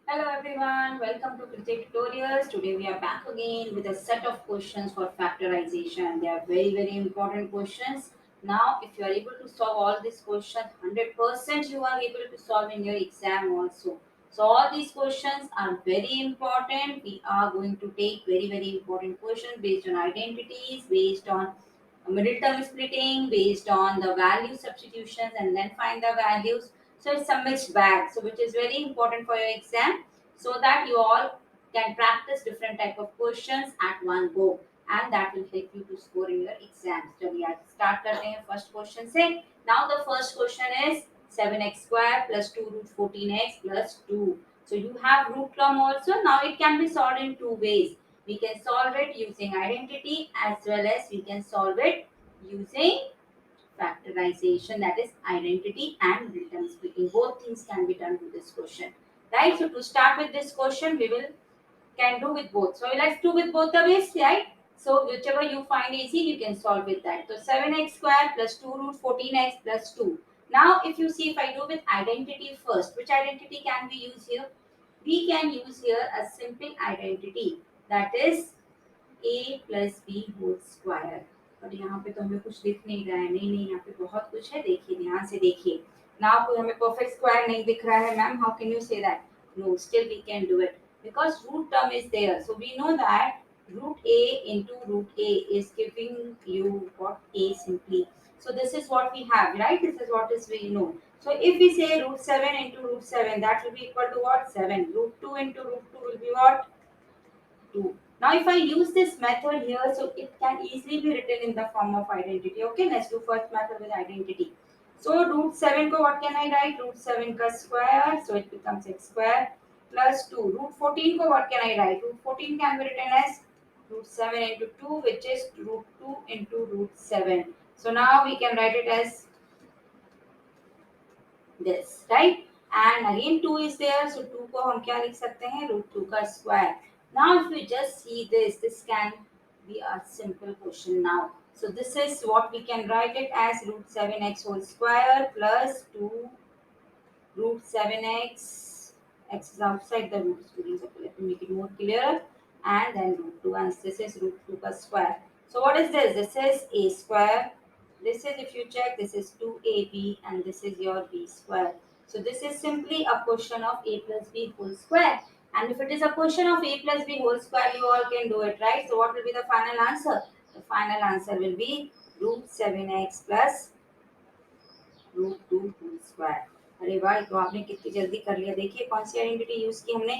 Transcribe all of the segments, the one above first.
Hello everyone, welcome to Cricket Tutorials. Today we are back again with a set of questions for factorization. They are very important questions. Now, if you are able to solve all these questions, 100% you are able to solve in your exam also. So all these questions are very important. We are going to take very important questions based on identities, based on middle term splitting, based on the value substitutions and then find the values. So it's a mixed bag, so which is very important for your exam, so that you all can practice different type of questions at one go, and that will help you to score in your exams. चलिए आज start करते हैं first question से. Now the first question is 7x square plus 2 root 14x plus 2. So you have root term also. Now it can be solved in two ways. We can solve it using identity as well as we can solve it using factorization, that is identity and return splitting. Both things can be done with this question, right? So to start with this question, we will can do with both. So let's do with both the ways, right? So whichever you find easy, you can solve with that. So 7x square plus 2 root 14x plus 2. Now if you see, if I do with identity first, which identity can we use here? We can use here a simple identity, that is a plus b whole square. और यहाँ पे तो हमें कुछ दिख नहीं रहा है. नहीं, यहाँ पे बहुत कुछ है. देखिए, ध्यान से देखिए. नाउ कोई हमें परफेक्ट स्क्वायर नहीं दिख रहा है. Ma'am, how can you say that? No, still we can do it because root term is there. So we know that root a into root a is giving you what? A simply. So this is what we have, right? This is what is we know. So if we say root 7 into root 7, that will be equal to what? 7. Root 2 into root 2 will be what? 2. Now if I use this method here, so it can easily be written in the form of identity. Okay, let's do first method with identity. So root 7 ko what can I write? Root 7 ka square, so it becomes x square plus 2. Root 14 ko what can I write? Root 14 can be written as root 7 into 2, which is root 2 into root 7. So now we can write it as this, right? And again 2 is there, so 2 को हम क्या लिख सकते हैं? Root 2 का square. Now if we just see this can be a simple question now. So this is what we can write it as root 7x whole square plus 2 root 7x. X is outside the root, students. Okay, let me make it more clear. And then root 2, and this is root 2 ka square. So what is this? This is a square. This is, if you check, this is 2ab, and this is your b square. So this is simply a question of a plus b whole square. And if it is a question of a plus b whole square, you all can do it, right? So what will be the final answer? The final answer will be root 7x plus root two whole square. अरे वाह, तो आपने कितनी जल्दी कर लिया. देखिए कौन सी आइडेंटिटी यूज की हमने?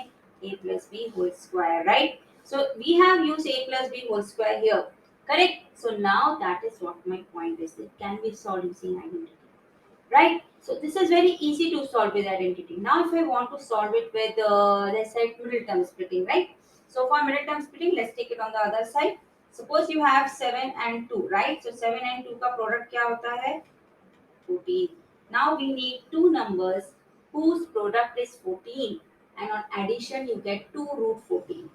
A plus b whole square, right? So we have use a plus b whole square here, correct? So now that is what my point is. It can be solved using identity, right? So this is very easy to solve with identity. Now if I want to solve it with let's say middle term splitting, right? So for middle term splitting, let's take it on the other side. Suppose you have 7 and 2, right? So 7 and 2 का product क्या होता है? 14. Now we need two numbers whose product is 14, and on addition you get 2 root 14.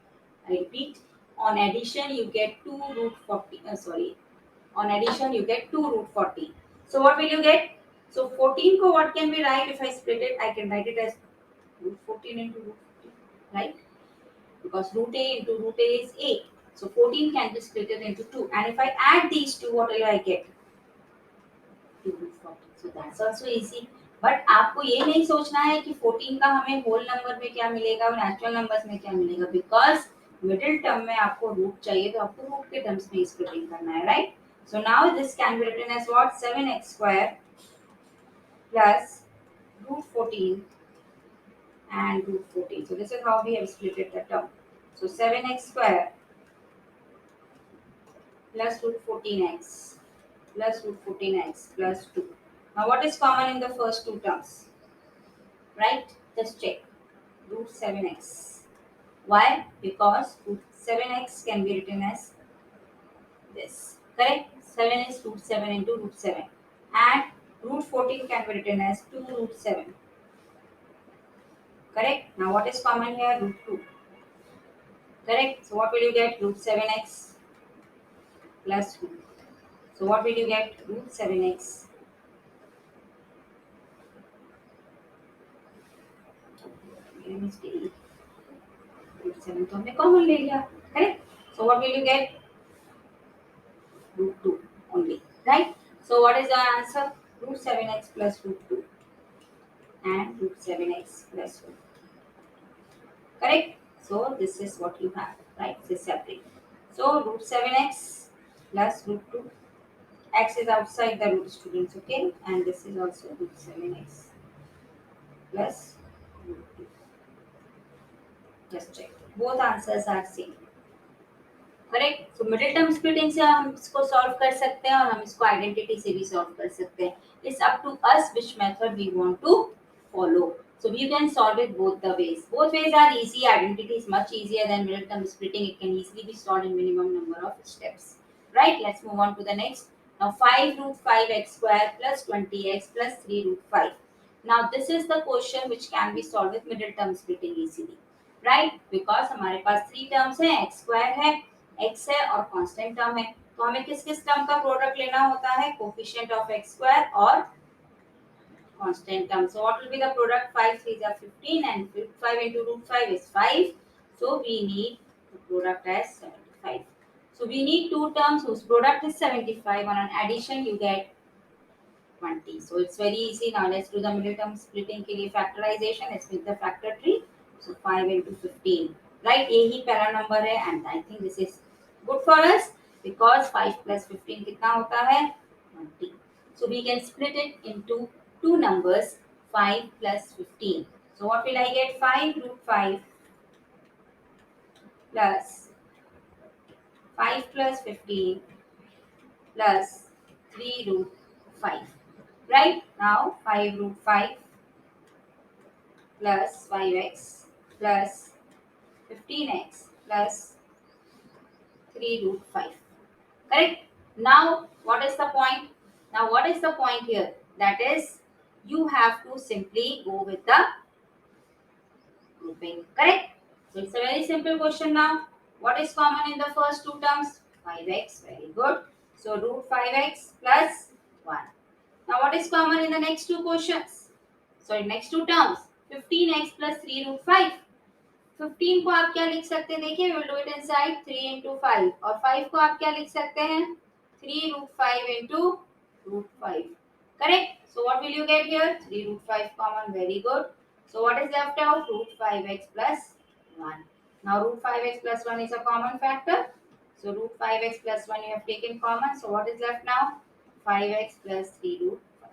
I repeat, on addition you get 2 root 40. On addition you get 2 root 40. So what will you get? So 14 ko what can we write? If I split it, I can write it as root 14 into root 14, right? Because root a into root a is 8. So 14 can be split into 2. And if I add these two, what will I get? 240. So that's also easy. But आपको ये नहीं सोचना है कि 14 का हमें whole number में क्या मिलेगा और नेचुरल नंबर्स में क्या मिलेगा, बिकॉज मिडिल टर्म में आपको रूट चाहिए, तो आपको रूट के टर्म्स में स्प्लिटिंग करना है, right? So now this can be written as what? 7x square plus root 14 and root 14. So this is how we have splitted the term. So 7x square plus root 14x plus root 14x plus 2. Now what is common in the first two terms? Right? Just check. Root 7x. Why? Because root 7x can be written as this. Correct? 7 is root 7 into root 7. And root 14 can be written as 2 root 7. Correct? Now what is common here? Root 2. Correct? So what will you get? Root 7x plus 2. So what will you get? Root 7x mistake, root 7 तो हमने common ले लिया, correct. So what will you get? Root 2 only, right? So what is the answer? Root 7x plus root 2 and root 7x plus root 2. Correct? So this is what you have, right? This is separate. So root 7x plus root 2. X is outside the root, students, okay? And this is also root 7x plus root 2. Just check. Both answers are same. Correct. So middle term splitting से हम इसको solve कर सकते हैं और हम इसको identity से भी सॉल्व कर सकते हैं. It's up to us which method we want to follow. So you can solve it both the ways. Both ways are easy. Identity is much easier than middle term splitting. It can easily be solved in minimum number of steps. Right? Let's move on to the next. Now 5 root 5x square plus 20x plus 3 root 5. Now this is the question which can be solved with middle term splitting easily. Right? Because हमारे पास 3 terms है, x square है, x है और constant term है. तो हमें किस किस टर्म का प्रोडक्ट लेना होता है? कोफिशिएंट ऑफ x स्क्वायर और constant term. So what will be the product? 5 3s are 15 and 5 into root 5 is 5. So we need the product as 75. So we need two terms whose product is 75. On an addition you get 20. So it's very easy. Now let's do the middle term splitting के लिए factorization. Let's make the factor tree. So 5 into 15. Right? ये ही पहला number है and I think this is good for us because 5 plus 15 कितना होता है? 20. So we can split it into two numbers, 5 plus 15. So what will I get? 5 root 5 plus 5 plus 15 plus 3 root 5. Right? Now 5 root 5 plus 5x plus 15x plus 3 root 5. Correct? Now what is the point? Now what is the point here? That is you have to simply go with the grouping. Correct? So it's a very simple question now. What is common in the first two terms? 5x. Very good. So root 5x plus 1. Now what is common in the next two questions? Sorry, next two terms. 15x plus 3 root 5. 15 को आप क्या लिख सकते हैं? देखिए, we'll do it inside 3 into 5. और 5 को आप क्या लिख सकते हैं? 3 root 5 into root 5. Correct? So what will you get here? 3 root 5 common. Very good. So what is left out? Root 5x plus 1. Now root 5x plus 1 is a common factor. So root 5x plus 1 you have taken common. So what is left now? 5x plus 3 root 5.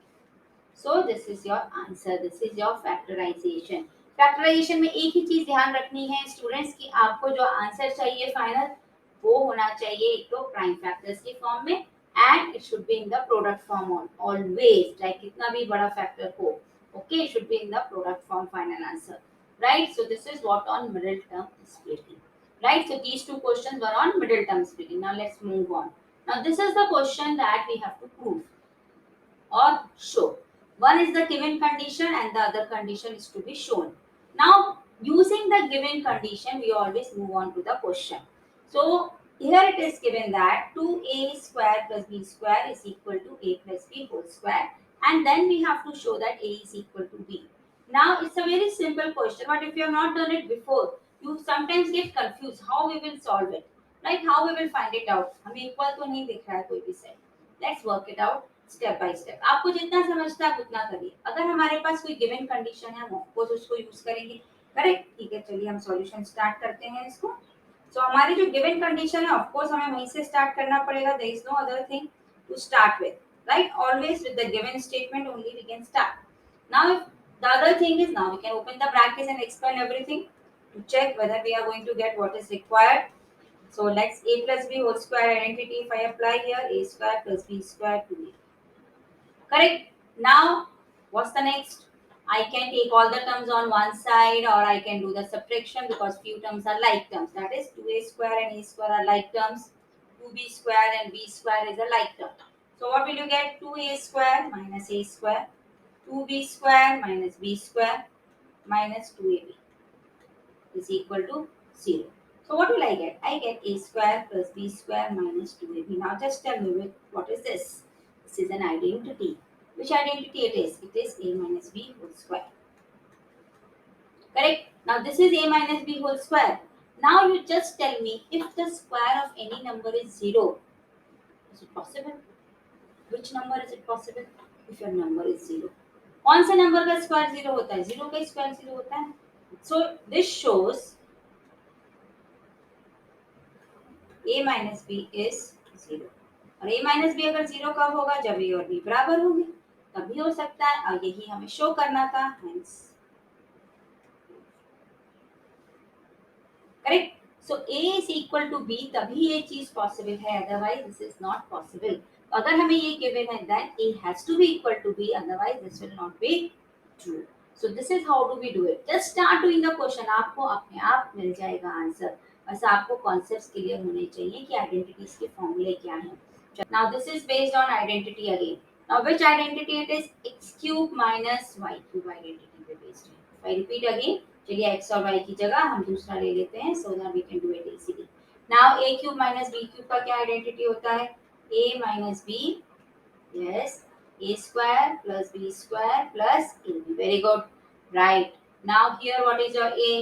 So this is your answer. This is your factorization. Factorization में एक ही चीज ध्यान रखनी है students की आपको जो answer चाहिए फाइनल वो होना चाहिए एक तो प्राइम फैक्टर्स के फॉर्म में and it should be in the product form always like कितना भी बड़ा फैक्टर हो okay it should be in the product form final answer right so this is what on middle term splitting right so these two questions were on middle term splitting now let's move on now this is the question that we have to prove or show. One is the given condition and the other condition is to be shown. Now, using the given condition, we always move on to the question. So, here it is given that 2a square plus b square is equal to a plus b whole square and then we have to show that a is equal to b. Now, it's a very simple question but if you have not done it before, you sometimes get confused how we will solve it. Like how we will find it out. हमें equal तो नहीं दिख रहा है कोई भी set. Let's work it out. Step by step आपको जितना समझता है उतना करिए अगर हमारे पास कोई गिवन कंडीशन है हम ऑफकोर्स उसको यूज करेंगे करेक्ट ठीक है चलिए हम सॉल्यूशन स्टार्ट करते हैं इसको सो हमारी जो गिवन कंडीशन है ऑफकोर्स हमें वहीं से स्टार्ट करना पड़ेगा there is no other thing to start with right always with the given statement only we can start now if the other thing is now we can open the brackets and explain everything to check whether we are going to get what is required. So let's a plus b whole square identity if I apply here a square plus b square to be correct. Now, what's the next? I can take all the terms on one side or I can do the subtraction because few terms are like terms. That is 2a square and a square are like terms. 2b square and b square is a like term. So what will you get? 2a square minus a square. 2b square minus b square minus 2ab is equal to 0. So what will I get? I get a square plus b square minus 2ab. Now just tell me what is this? This is an identity. Which identity it is? It is a minus b whole square. Correct? Now this is a minus b whole square. Now you just tell me if the square of any number is 0. Is it possible? Which number is it possible? If your number is 0. कौन से number का square 0 होता है? 0 का square 0 होता है. So this shows a minus b is 0. और a minus b अगर 0 कब होगा? जब a और b बराबर होंगे. तभी हो सकता है और यही हमें शो करना था. Hence correct. So a is equal to b तभी ये चीज पॉसिबल है, otherwise this is not possible. अगर हमें ये गिवन है then a has to be equal to b, otherwise this will not be true. So this is how do we do it. Just start doing the question, आपको अपने आप मिल जाएगा answer. बस आपको कॉन्सेप्ट्स क्लियर होने चाहिए कि आइडेंटिटीज के फॉर्मूले क्या हैं. Now this is based on identity again. Now which identity it is? x cube minus y cube identity पे बेस्ड है. I repeat again. चलिए x और y की जगह हम दूसरा ले लेते हैं so that we can do it easily. Now a cube minus b cube का क्या आइडेंटिटी होता है? a minus b, yes, a square plus b square plus ab. Very good. Right. Now here what is your a?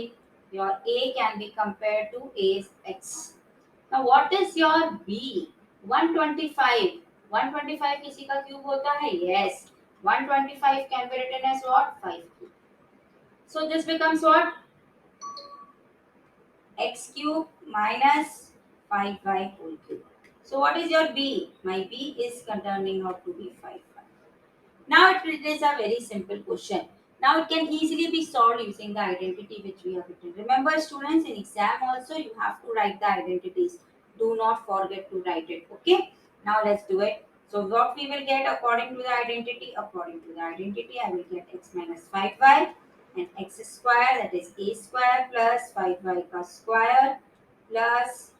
Your a can be compared to a x. Now what is your b? 125. 125 किसी का क्यूब होता है? Yes. 125 can be written as what? 5 cube. So this becomes what? X cube minus 5y whole cube. So what is your b? My b is turning out to be 5y. Now it is a very simple question. Now it can easily be solved using the identity which we have written. Remember students, in exam also you have to write the identities. Do not forget to write it. Okay. Now let's do it. So what we will get according to the identity? According to the identity, I will get x minus 5y and x square, that is a square plus 5y ka square plus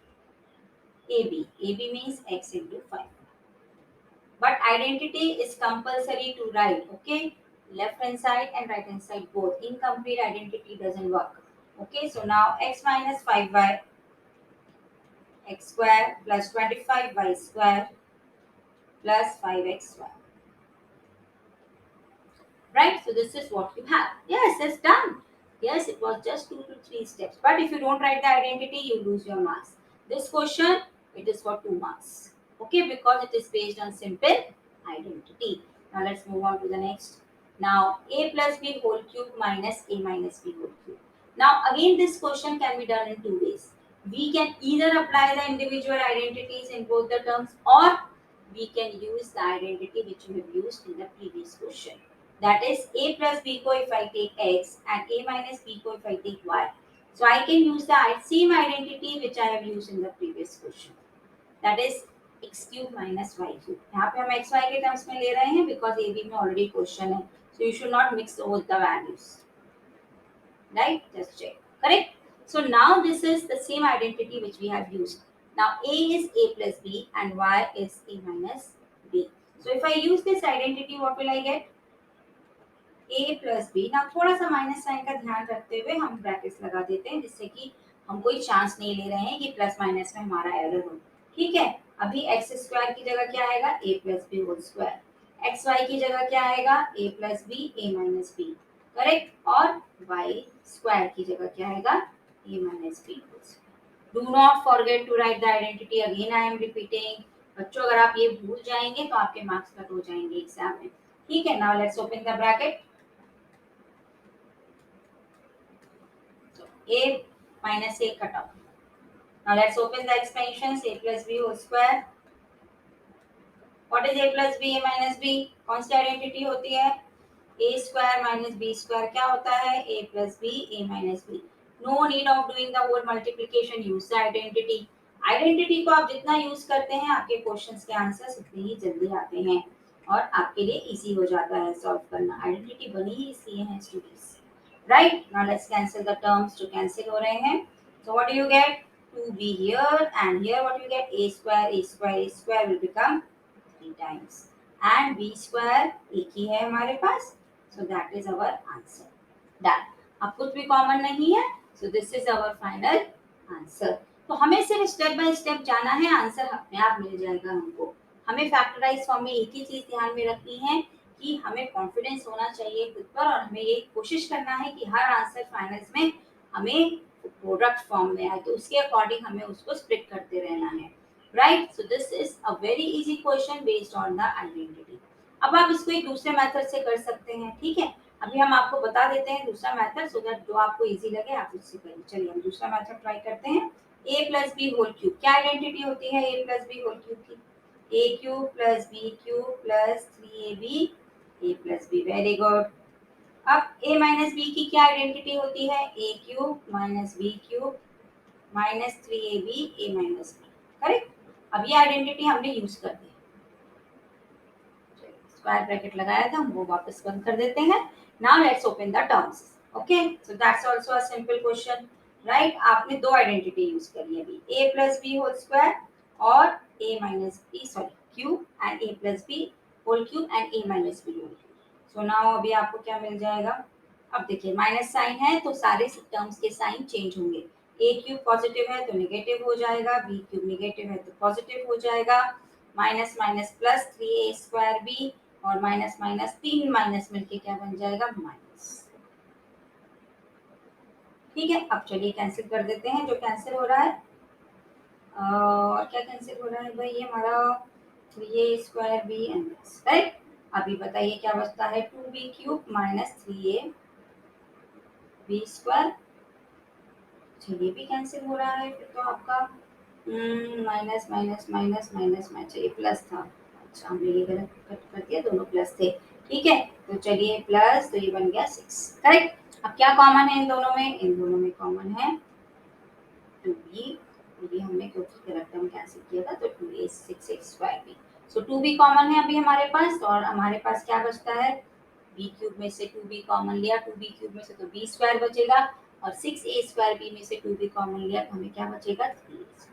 ab. ab means x into 5. But identity is compulsory to write. Okay, left hand side and right hand side both. Incomplete identity doesn't work. Okay, so now x minus 5y x square plus 25y square plus 5x square. Right, so this is what you have. Yes, it's done. Yes, it was just 2 to 3 steps, but if you don't write the identity you lose your marks. This question, it is for 2 marks. Okay, because it is based on simple identity. Now let's move on to the next. Now a plus b whole cube minus a minus b whole cube. Now again this question can be done in 2 ways. We can either apply the individual identities in both the terms, or we can use the identity which we have used in the previous question. That is a plus b को if I take x and a minus b को if I take y. So I can use the same identity which I have used in the previous question. That is x cube minus y cube. यहाँ पे हम x y के terms में ले रहे हैं because a b में already question है. So you should not mix both the values. Right? Just check. Correct? So now this is the same identity which we have used. Now a is a plus b and y is a minus b. So if I use this identity, what will I get? a plus b. ना थोड़ा सा minus sign का ध्यान रखते हुए हम brackets लगा देते हैं जिससे कि हम कोई चांस नहीं ले रहे हैं कि प्लस माइनस में हमारा एरर हो. ठीक है. अभी एक्स स्क्वायर की जगह क्या आएगा? a plus b whole square. X y की जगह क्या आएगा? a plus b a minus b. Correct. और y स्क्वायर की जगह क्या आएगा? a minus b whole square. Do not forget to write the identity. Again I am repeating. बच्चों अगर आप ये भूल जाएंगे तो आपके मार्क्स कट हो जाएंगे एग्जाम में. ठीक है. Now let's open the bracket. a minus a cut off. Now let's open the expansions. A plus b whole square. What is a plus b? A minus b. कौन सी identity होती है? a square minus b square क्या होता है? a plus b a minus b. No need of doing the whole multiplication. Use the identity. Identity को आप जितना यूज करते हैं आपके क्वेश्चंस के आंसर्स उतने ही जल्दी आते हैं और आपके लिए इजी हो जाता है सॉल्व करना. आइडेंटिटी बनी ही इसलिए है students. Right? Now let's cancel the terms. तो cancel हो रहे हैं. So what do you get? 2b here and here what you get? A square will become 3 times. And b square एक ही है हमारे पास. So that is our answer. Done. अब कुछ भी कॉमन नहीं है. So this is our final answer. तो हमें सिर्फ स्टेप बाय स्टेप जाना है. आंसर अपने आप मिल जाएगा हमको. हमें फैक्टराइज फॉर्म में एक ही चीज ध्यान में रखनी है कि हमें कॉन्फिडेंस होना चाहिए खुद पर और हमें ये कोशिश करना है कि हर आंसर फाइनल्स में हमें प्रोडक्ट फॉर्म में आए, तो उसके अकॉर्डिंग हमें उसको स्प्लिट करते रहना है, right. So this is a very easy question based on the identity. अब आप इसको एक दूसरे मेथड से कर सकते हैं, ठीक है। अभी हम आपको बता देते हैं दूसरा मेथड, सो दैट जो आपको इजी लगे आप उससे करिए। चलिए हम दूसरा मेथड ट्राई करते हैं। a plus b whole cube, क्या आइडेंटिटी होती है a plus b whole cube की? a cube plus b cube plus 3ab a plus b, very good. अब a माइनस बी की क्या आइडेंटिटी होती है? a cube minus b cube minus 3ab a minus b, correct. अब ये identity हमने use कर दी, स्क्वायर ब्रैकेट लगाया था, हम वो वापस बंद कर देते हैं। Now let's open the terms. Okay, so that's also a simple question, right. आपने दो आइडेंटिटी यूज करी है अभी, a plus b whole square और a minus b sorry cube and a plus b whole cube and a minus b whole cube. So now अभी आपको क्या मिल जाएगा? अब देखिए माइनस साइन है तो सारे टर्म्स के साइन चेंज होंगे। a क्यूब पॉजिटिव है तो नेगेटिव हो जाएगा, b क्यूब नेगेटिव है तो पॉजिटिव हो जाएगा, minus minus plus 3a square b और माइनस माइनस, तीन माइनस मिलके क्या बन जाएगा? माइनस। ठीक है, अब चलिए कैंसिल कर देते हैं जो कैंसिल हो रहा है। और क्या कैंसिल हो रहा है भाई? ये हमारा 3a square B and right. अभी बताइए क्या बचता है? 2b cube minus 3a B square. चलिए भी कैंसिल हो रहा है फिर तो आपका minus minus minus minus minus, ये प्लस था। अच्छा हमने ये गलत कट कर दिया, दोनों प्लस थे, ठीक है। तो चलिए प्लस, तो ये बन गया 6, करेक्ट। अब क्या कॉमन है इन दोनों में? इन दोनों में कॉमन है 2b, ये हमने क्योंकि गलत टर्म कैंसिल किया था, तो 2a 6 स्क्वायर बी। सो 2b कॉमन है अभी हमारे पास, और हमारे पास क्या बचता है? बी क्यूब में से 2b कॉमन लिया, 2b क्यूब में से तो b स्क्वायर बचेगा, और 6a स्क्वायर b में से 2b कॉमन लिया तो हमें क्या बचेगा? 3a।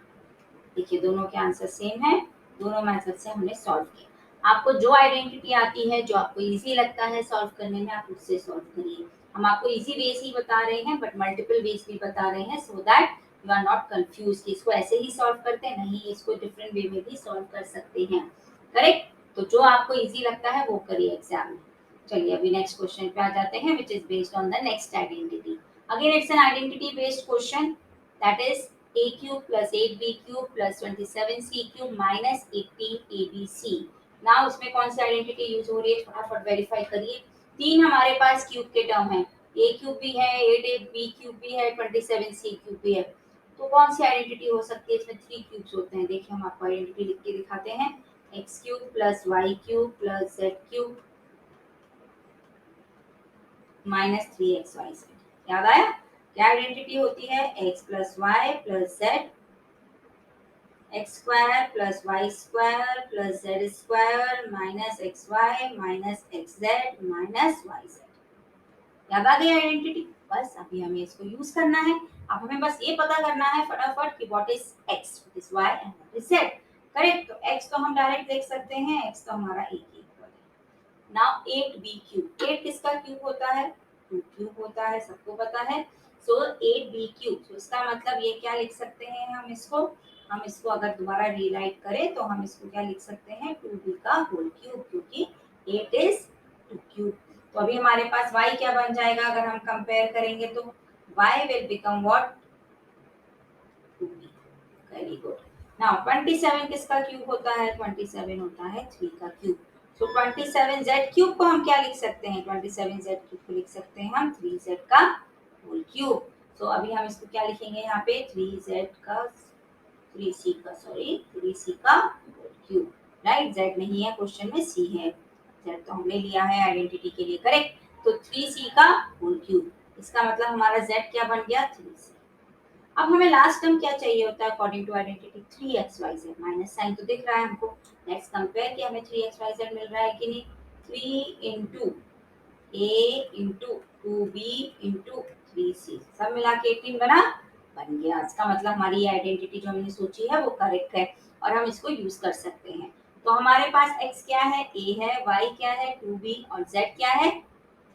देखिए दोनों के आंसर सेम है, दोनों मेथड से हमने सॉल्व किया। आपको जो आइडेंटिटी आती है, जो आपको इजी लगता है सॉल्व करने में, आप उससे सॉल्व करिए। हम आपको इजी वेज ही बता रहे हैं, बट मल्टीपल वेज भी बता रहे हैं, so that you are not confuse कि इसको ऐसे ही सॉल्व करते हैं, नहीं इसको डिफरेंट वे में भी सॉल्व कर सकते हैं, करेक्ट। तो जो आपको इजी लगता है वो करिए एग्जाम में। चलिए अभी नेक्स्ट क्वेश्चन पे आ जाते हैं, which is based on the next identity. Again it's an identity based question, that is a cube plus 8b cube plus 27c cube minus 18abc। Now इसमें कौन सी आइडेंटिटी यूज हो रही है फटाफट वेरीफाई करिए। तीन हमारे पास क्यूब के टर्म है, a क्यूब भी है, 8ab क्यूब भी है, 27c क्यूब भी है। तो कौन सी आइडेंटिटी हो सकती है? इसमें थ्री क्यूब्स होते हैं। देखिए हम आपको आइडेंटिटी लिख के दिखाते हैं, x cube plus y cube plus z cube minus 3xyz। याद आया? क्या आइडेंटिटी होती है? x plus y plus z, x square plus y square plus z square minus x y minus x z minus y z. याद आ गई identity? बस अभी हमें इसको यूज करना है। अब हमें बस ये पता करना है फटाफट कि what is x, what is y and what is z, correct. तो एक्स तो हम डायरेक्ट देख सकते हैं, एक्स तो हमारा एक ही इक्वल है। नाउ 8b क्यूब, 8 किसका क्यूब होता है? 2 क्यूब होता है, सबको पता है। सो 8b क्यूब, तो इसका मतलब ये क्या लिख सकते हैं हम इसको अगर दोबारा रीराइट करें तो हम इसको क्या लिख सकते हैं? 2b का होल क्यूब, क्योंकि 8 इज 2 क्यूब। तो अभी हमारे पास y क्या बन जाएगा अगर हम कंपेयर करेंगे तो? y will become what? 2b। Very good. Now 27 किसका क्यूब होता है? 27 होता है 3 का क्यूब। सो 27z क्यूब को हम क्या लिख सकते हैं? 27z क्यूब को लिख सकते हैं हम 3z का होल क्यूब। सो अभी हम इसको क्या लिखेंगे यहाँ पे? 3z का 3c का सॉरी 3c का होल क्यूब, राइट। z नहीं है क्वेश्चन में, c है। z तो हमने लिया है आइडेंटिटी के लिए, करेक्ट। तो 3c का होल क्यूब, इसका मतलब हमारा z क्या बन गया? 3c। अब हमें लास्ट टर्म क्या चाहिए होता है according to identity? 3xyz, minus sign तो दिख रहा है हमको। लेट्स कंपेयर कि हमें 3xyz मिल रहा है कि नहीं। 3 into a into 2b into 3c, सब मिला के 18 बन गया। इसका मतलब हमारी ये आइडेंटिटी जो हमने सोची है वो करेक्ट है और हम इसको यूज कर सकते हैं। तो हमारे पास x क्या है? a है, y क्या है? 2b और z क्या है?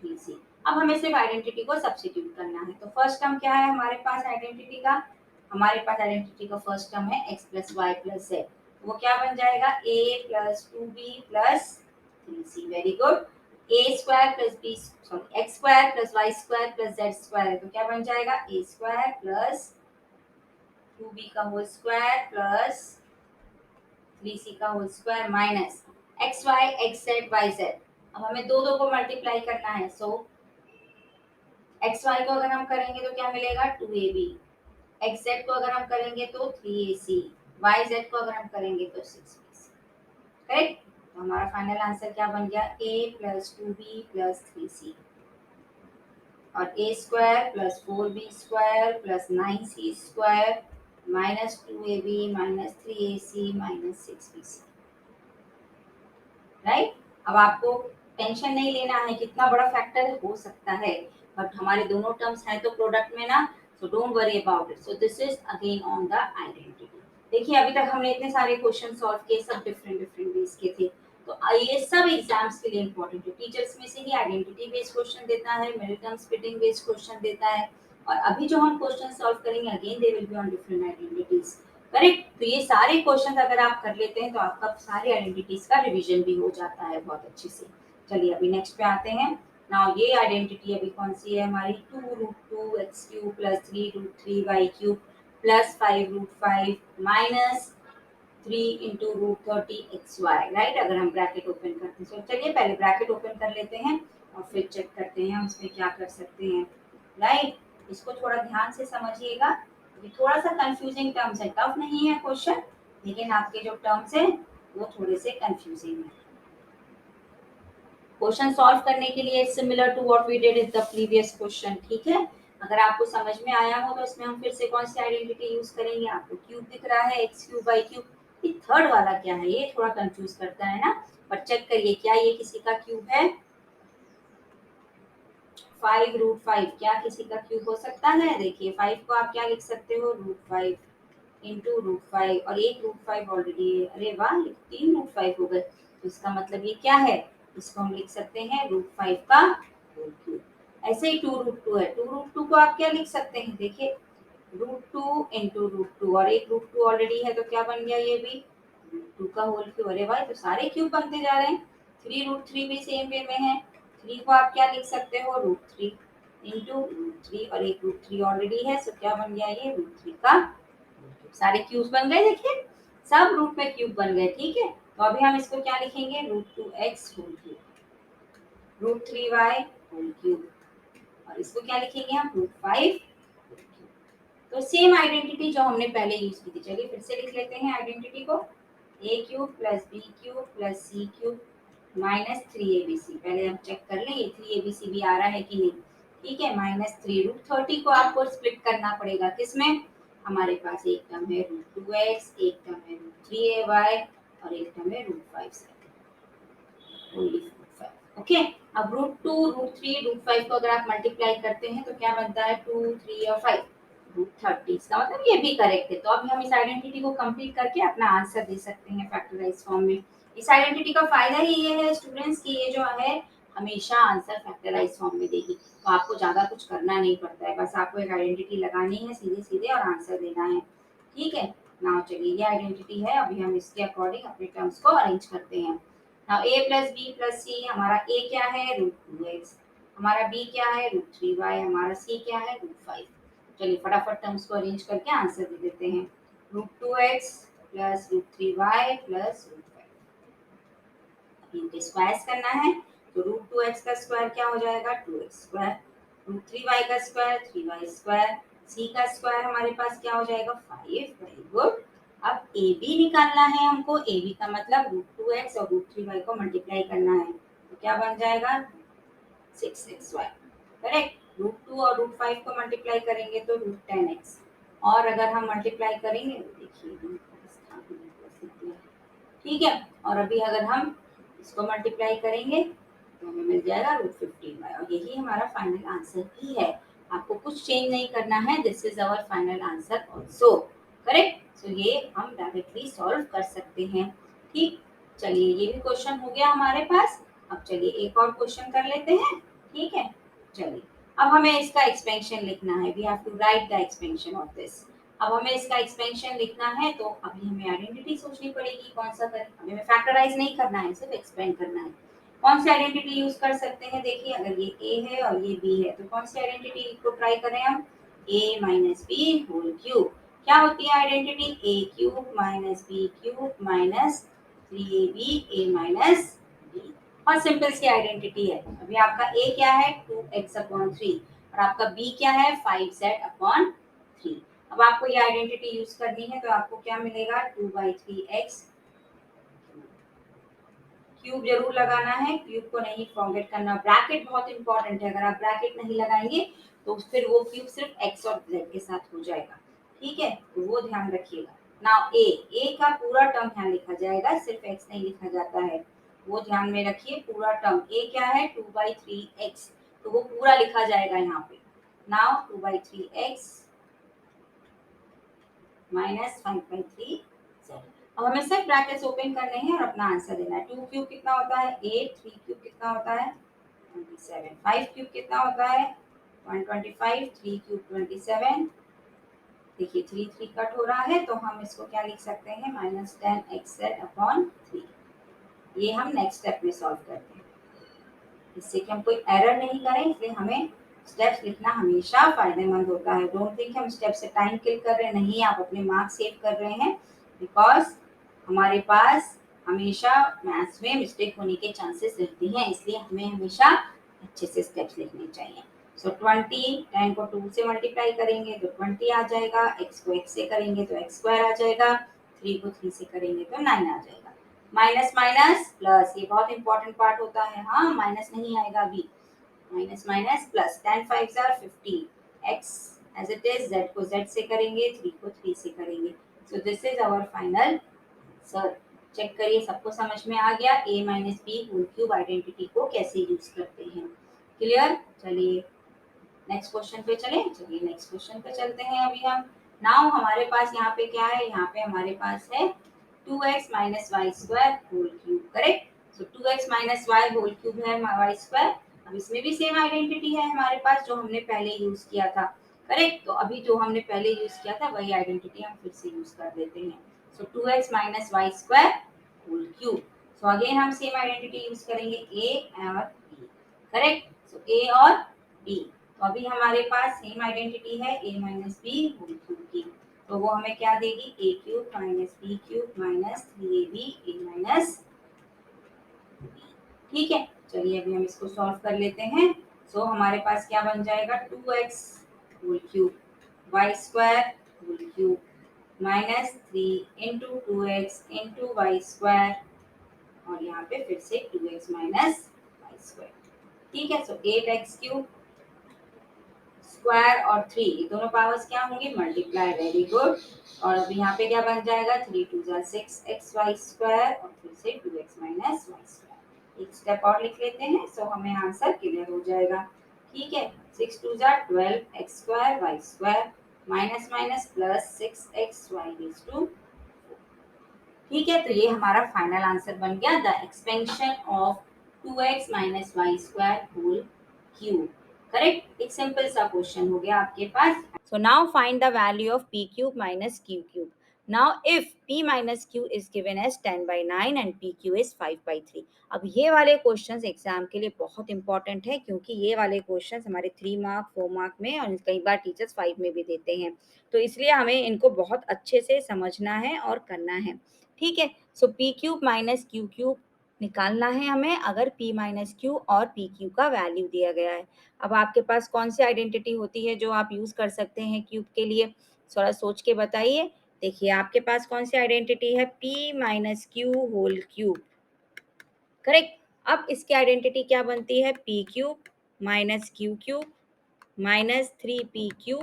3c। अब हमें सिर्फ आइडेंटिटी को सब्स्टिट्यूट करना है। तो फर्स्ट टर्म क्या है हमारे पास आइडेंटिटी का? हमारे पास आइडेंटिटी का फर्स्ट टर्म है x plus y plus z, वो क्या बन जाएगा? a plus 2b plus 3c। Very good. A square plus b sorry x square plus y square plus z square है तो क्या बन जाएगा ए स्क्वायर प्लस 2b का होल स्क्वायर प्लस 3c का whole square minus x y x z y z. अब हमें दो दो को मल्टीप्लाई करना है सो एक्स वाई को अगर हम करेंगे तो क्या मिलेगा 2ab, एक्स जेड को अगर हम करेंगे तो 3ac, वाई जेड को अगर हम करेंगे तो 6bc। करेक्ट। तो हमारा फाइनल आंसर क्या बन गया a plus 2b plus 3c और a square plus 4b square plus 9c square minus 2ab minus 3ac minus 6bc। Right. अब आपको टेंशन नहीं लेना है कितना बड़ा फैक्टर हो सकता है बट हमारे दोनों टर्म्स हैं तो प्रोडक्ट में ना so don't worry about it. So this is again on the identity. देखिए अभी तक हमने इतने सारे क्वेश्चन सॉल्व किए सब डिफरेंट डिफरेंट वेज के थे तो ये सब एग्जाम्स के लिए इंपॉर्टेंट है। टीचर्स में से ही आइडेंटिटी बेस्ड क्वेश्चन देता है, middle term splitting based question देता है और अभी जो हम क्वेश्चन सॉल्व करेंगे again they will be on different identities. Correct. तो ये सारे क्वेश्चन अगर आप कर लेते हैं तो आपका सारी आइडेंटिटीज का रिवीजन भी हो जाता है बहुत अच्छे से। चलिए अभी नेक्स्ट पे आते हैं। नाउ ये आइडेंटिटी अभी कौन सी है हमारी 2 root 2 x cube plus 3 root 3 y cube plus 5 root 5 minus 3 into root 30 x y. Right. अगर हम ब्रैकेट ओपन करते हैं तो चलिए पहले ब्रैकेट ओपन कर लेते हैं और फिर चेक करते हैं हम इसमें क्या कर सकते हैं। राइट। इसको थोड़ा ध्यान से समझिएगा। ये थोड़ा सा कंफ्यूजिंग टर्म्स है, टफ नहीं है क्वेश्चन लेकिन आपके जो टर्म्स है वो थोड़े से कंफ्यूजिंग है। क्वेश्चन सॉल्व करने के लिए similar to what we did in the previous question. ठीक है। अगर आपको समझ में आया हो तो इसमें हम फिर से कौन सी आइडेंटिटी यूज करेंगे। आपको क्यूब दिख रहा है एक्स क्यूब वाई क्यूब, ये थर्ड वाला क्या है ये थोड़ा कंफ्यूज करता है ना। पर चेक करिए क्या ये किसी का क्यूब है। 5 रूट 5 क्या किसी का क्यूब हो सकता है। देखिए 5 को आप क्या लिख सकते हो रूट 5 इंटू रूट 5 और एक रूट 5 ऑलरेडी है। अरे वाह ये 3 रूट 5 हो गए तो इसका मतलब ये क्या है इसको हम लिख सकते हैं रूट 5 का होल क्यूब। ऐसे ही 2 रूट 2 है, 2 रूट 2 को आप क्या लिख सकते हैं देखिए रूट 2 इंटू रूट 2 और एक रूट 2 ऑलरेडी है तो क्या बन गया ये भी रूट 2 का होल क्यूब। अरे भाई तो सारे क्यूब बनते जा रहे हैं। 3 रूट 3 भी सेम वे में है, 3 को आप क्या लिख सकते हो रूट 3 इंटू रूट 3 और एक रूट 3 ऑलरेडी है तो क्या बन गया ये रूट 3 का। सारे क्यूब बन गए देखिए सब रूट में क्यूब बन गए। ठीक है। तो अभी हम इसको क्या लिखेंगे root 2x whole cube root 3y whole cube और इसको क्या लिखेंगे हम रूट 5। तो सेम आइडेंटिटी जो हमने पहले यूज की थी चलिए फिर से लिख लेते हैं आइडेंटिटी को a cube plus b cube plus c cube minus 3abc। पहले हम चेक कर लें ये 3abc भी आ रहा है कि नहीं। ठीक है। माइनस 3 रूट 30 को आपको स्प्लिट करना पड़ेगा किसमें। हमारे पास एक टर्म है रूट 2x, एक टर्म है रूट 3ay और एक टर्म है रूट 5 ओनली रूट 5। ओके। अब रूट 2 रूट 3 रूट 5 को अगर आप मल्टीप्लाई करते हैं तो क्या बनता है 2 3 और 5 रूट 30। इसका मतलब ये भी करेक्ट है। तो अभी हम इस आइडेंटिटी को कंप्लीट करके अपना आंसर दे सकते हैं फैक्टराइज फॉर्म में। इस आइडेंटिटी का फायदा ही ये है स्टूडेंट्स कि ये जो है हमेशा आंसर फैक्टराइज फॉर्म में देगी तो आपको ज्यादा कुछ करना नहीं पड़ता है, बस आपको एक आइडेंटिटी लगानी है सीधे सीधे और आंसर देना है। ठीक है। नाउ चलिए ये आइडेंटिटी है अभी हम इसके अकॉर्डिंग अपने टर्म्स को अरेंज करते हैं। Now a plus b plus c हमारा a क्या है रूट 2x, हमारा b क्या है रूट 3y, हमारा c क्या है रूट 5। चलिए फटाफट टर्म्स को अरेंज करके आंसर दे देते हैं। Root 2x plus root 3y plus root 5। इनके स्क्वायर्स करना है तो रूट 2x का स्क्वायर क्या हो जाएगा 2x स्क्वायर, रूट 3y का स्क्वायर 3y स्क्वायर, c का स्क्वायर हमारे पास क्या हो जाएगा 5। Very good. अब ए बी निकालना है हमको। ए बी का मतलब रूट 2x और रूट 3y को मल्टीप्लाई करना है तो क्या बन जाएगा 6xy। करेक्ट। रूट 2 और रूट 5 को मल्टीप्लाई करेंगे तो रूट 10x और अगर हम मल्टीप्लाई करेंगे तो देखिए ठीक है। और अभी अगर हम इसको मल्टीप्लाई करेंगे तो हमें मिल जाएगा रूट 15y और यही हमारा फाइनल आंसर भी है। आपको कुछ चेंज नहीं करना है। This is our final answer also. Correct. So ये हम डायरेक्टली सॉल्व कर सकते हैं। ठीक। चलिए ये भी क्वेश्चन हो गया हमारे पास। अब चलिए एक और क्वेश्चन कर लेते हैं। ठीक है। चलिए अब हमें इसका एक्सपेंशन लिखना है। We have to write the expansion of this. अब हमें इसका एक्सपेंशन लिखना है तो अभी हमें आइडेंटिटी सोचनी पड़ेगी कौन सा करें। हमें फैक्टराइज नहीं करना है सिर्फ एक्सपेंड करना है। कौन सी आइडेंटिटी यूज कर सकते हैं? देखिए, अगर ये ए है और ये बी है तो कौन सी आइडेंटिटी को ट्राई करें हम? A minus b whole cube. क्या होती है identity? A cube minus b cube minus 3ab a minus b. बहुत सिंपल सी आइडेंटिटी है। अभी आपका ए क्या है? 2x/3 और आपका बी क्या है? 5z/3। अब आपको ये आइडेंटिटी यूज करनी है तो आपको क्या मिलेगा? 2/3x क्यूब जरूर लगाना है, क्यूब को नहीं फॉरगेट करना। ब्रैकेट बहुत इंपॉर्टेंट है, अगर आप ब्रैकेट नहीं लगाएंगे तो फिर वो क्यूब सिर्फ एक्स और जेड के साथ हो जाएगा। ठीक है, तो वो ध्यान रखिएगा। नाउ ए का पूरा टर्म यहाँ लिखा जाएगा, सिर्फ एक्स नहीं लिखा जाता है, वो ध्यान में रखिए। पूरा टर्म ए क्या है? 2/3x, तो वो पूरा लिखा जाएगा यहाँ पे। Now 2/3x minus 5/3। अब हमें सिर्फ ब्रैकेट्स ओपन करने हैं और अपना आंसर देना है। 2 क्यूब कितना होता है? 8। 3 क्यूब कितना होता है? 27। 5 क्यूब कितना होता है? 125। 3 क्यूब 27। देखिए 3 3 कट हो रहा है तो हम इसको क्या लिख सकते हैं? -10xz/3। ये हम नेक्स्ट स्टेप में सॉल्व करते हैं, इससे कि हम कोई एरर नहीं करें, इसलिए हमें स्टेप्स लिखना हमेशा फायदेमंद होता है। डोंट थिंक हम स्टेप से टाइम किल कर रहे हैं, नहीं, आप अपने मार्क्स सेव कर रहे हैं। बिकॉज हमारे पास हमेशा मैथ्स में मिस्टेक होने के चांसेस रहती हैं, इसलिए हमें हमेशा अच्छे से स्टेप्स लिखने चाहिए। सो 20, 10 को 2 से मल्टीप्लाई करेंगे तो 20 आ जाएगा, x को x से करेंगे तो x स्क्वायर आ जाएगा, 3 को 3 से करेंगे तो 9 आ जाएगा। माइनस माइनस प्लस, ये बहुत इंपॉर्टेंट पार्ट होता है। हाँ, माइनस नहीं आएगा अभी। Minus minus plus, 10 5 are 50, x as it is, z को z से करेंगे, 3 को 3 से करेंगे। So this is our final answer. Check करिए सबको समझ में आ गया a minus b whole cube identity को कैसे यूज करते हैं। क्लियर? चलिए नेक्स्ट क्वेश्चन पे चलें। चलिए नेक्स्ट क्वेश्चन पे चलते हैं अभी हम। नाउ हमारे पास यहाँ पे क्या है? यहाँ पे हमारे पास है 2x minus y square whole cube. Correct? So 2x minus y whole cube है वाई स्क्वायर। अब इसमें भी सेम आइडेंटिटी है हमारे पास जो हमने पहले यूज किया था। करेक्ट? तो अभी जो हमने पहले यूज किया था वही आइडेंटिटी हम फिर से यूज कर देते हैं। So 2x minus y square whole cube. So again हम सेम आइडेंटिटी यूज करेंगे, a और b। करेक्ट? सो a और b, तो अभी हमारे पास सेम आइडेंटिटी है a minus b whole cube की। तो वो हमें क्या देगी? A cube minus b cube minus 3ab a minus. ठीक है, चलिए अभी हम इसको सॉल्व कर लेते हैं। सो हमारे पास क्या बन जाएगा? 2x whole cube y square whole cube minus 3 into 2x into y square, और यहाँ पे फिर से 2x माइनस वाई स्क्वायर। ठीक है, सो 8x क्यूब स्क्वायर और 3, ये दोनों पावर्स क्या होंगे? मल्टीप्लाई। Very good. और अब यहाँ पे क्या बन जाएगा? 3 2 जा 6x वाई स्क्वायर और फिर से 2x माइनस वाई स्क्वायर। एक स्टेप और लिख लेते हैं सो हमें आंसर क्लियर हो जाएगा। ठीक है, 6 2 जा 12x square y square minus minus plus 6x y raise to. ठीक है, तो ये हमारा फाइनल आंसर बन गया, the expansion of 2x minus y square whole cube. Correct? एक सिंपल सा क्वेश्चन हो गया आपके पास। So now find the value of p cube minus q cube. Now if p minus q is given as 10/9 and pq is 5/3। अब ये वाले questions exam के लिए बहुत इंपॉर्टेंट है, क्योंकि ये वाले क्वेश्चंस हमारे 3 मार्क 4 मार्क में और कई बार टीचर्स 5 में भी देते हैं, तो इसलिए हमें इनको बहुत अच्छे से समझना है और करना है। ठीक है, सो p cube minus q cube निकालना है हमें, अगर p माइनस q और p q का वैल्यू दिया गया है। अब आपके पास कौन सी आइडेंटिटी होती है जो आप यूज कर सकते हैं क्यूब के लिए? थोड़ा सोच के बताइए। देखिए आपके पास कौन सी आइडेंटिटी है? p minus q whole cube. Correct? अब इसकी आइडेंटिटी क्या बनती है? p cube minus q cube minus 3pq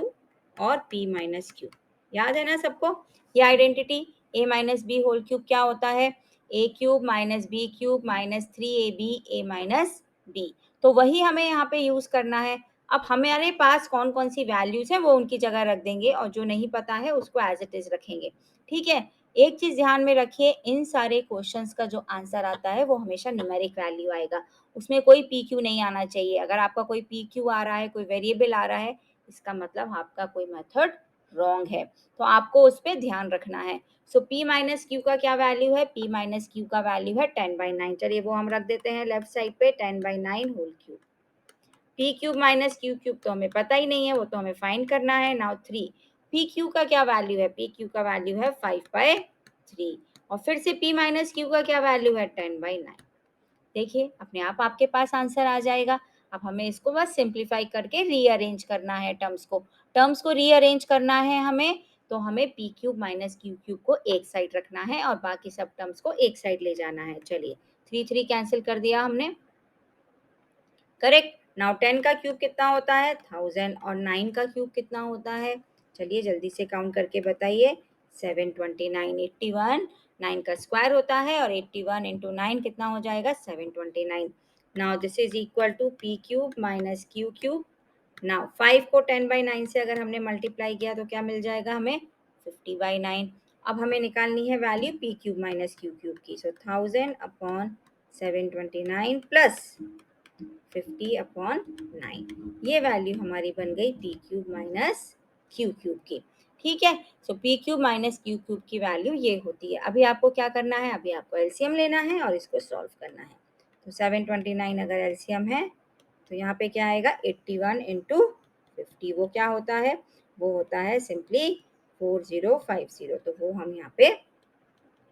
और p माइनस क्यू। याद है ना सबको ये identity? a minus b whole cube क्या होता है? a cube minus b cube minus 3ab a minus b। तो वही हमें यहाँ पे यूज करना है। अब हमारे पास कौन कौन सी वैल्यूज हैं वो उनकी जगह रख देंगे, और जो नहीं पता है उसको एज इट इज रखेंगे। ठीक है, एक चीज ध्यान में रखिए, इन सारे क्वेश्चंस का जो आंसर आता है वो हमेशा न्यूमेरिक वैल्यू आएगा, उसमें कोई पी क्यू नहीं आना चाहिए। अगर आपका कोई पी क्यू आ रहा है, कोई वेरिएबल आ रहा है, इसका मतलब आपका कोई मेथड रॉन्ग है, तो आपको उस पर ध्यान रखना है। सो p माइनस क्यू का क्या वैल्यू है, p माइनस क्यू का वैल्यू है 10/9। चलिए वो हम रख देते हैं लेफ्ट साइड पे, 10/9 whole cube. p cube minus q cube तो हमें पता ही नहीं है, वो तो हमें फाइंड करना है। नाउ 3, p क्यू का क्या वैल्यू है, p क्यू का वैल्यू है 5/3, और फिर से p माइनस क्यू का क्या वैल्यू है 10/9। देखिए अपने आप आपके पास आंसर आ जाएगा। अब हमें इसको बस सिंप्लीफाई करके रीअरेंज करना है, टर्म्स को रीअरेंज करना है हमें। तो हमें P cube minus q cube को एक साइड रखना है और बाकी सब टर्म्स को एक साइड ले जाना है। चलिए 3 कैंसिल कर दिया हमने, करेक्ट। नाउ 10 का क्यूब कितना होता है 1000, और 9 का क्यूब कितना होता है, चलिए जल्दी से काउंट करके बताइए। 729, 81, 9 का स्क्वायर होता है और 81 इंटू 9 कितना हो जाएगा 729। Now this is equal to p cube minus q cube. Now 5 को 10/9 से अगर हमने मल्टीप्लाई किया तो क्या मिल जाएगा हमें 50/9। अब हमें निकालनी है value P cube minus q cube की। सो 1000/729 प्लस 50/9, ये वैल्यू हमारी बन गई p cube minus q cube की। ठीक है, so p cube minus q cube की वैल्यू ये होती है। अभी आपको क्या करना है, अभी आपको एलसीएम लेना है और इसको सॉल्व करना है। तो 729 अगर एलसीएम है तो यहाँ पे क्या आएगा 81 इंटू 50, वो क्या होता है, वो होता है सिंपली 4050, तो वो हम यहाँ पे ऐड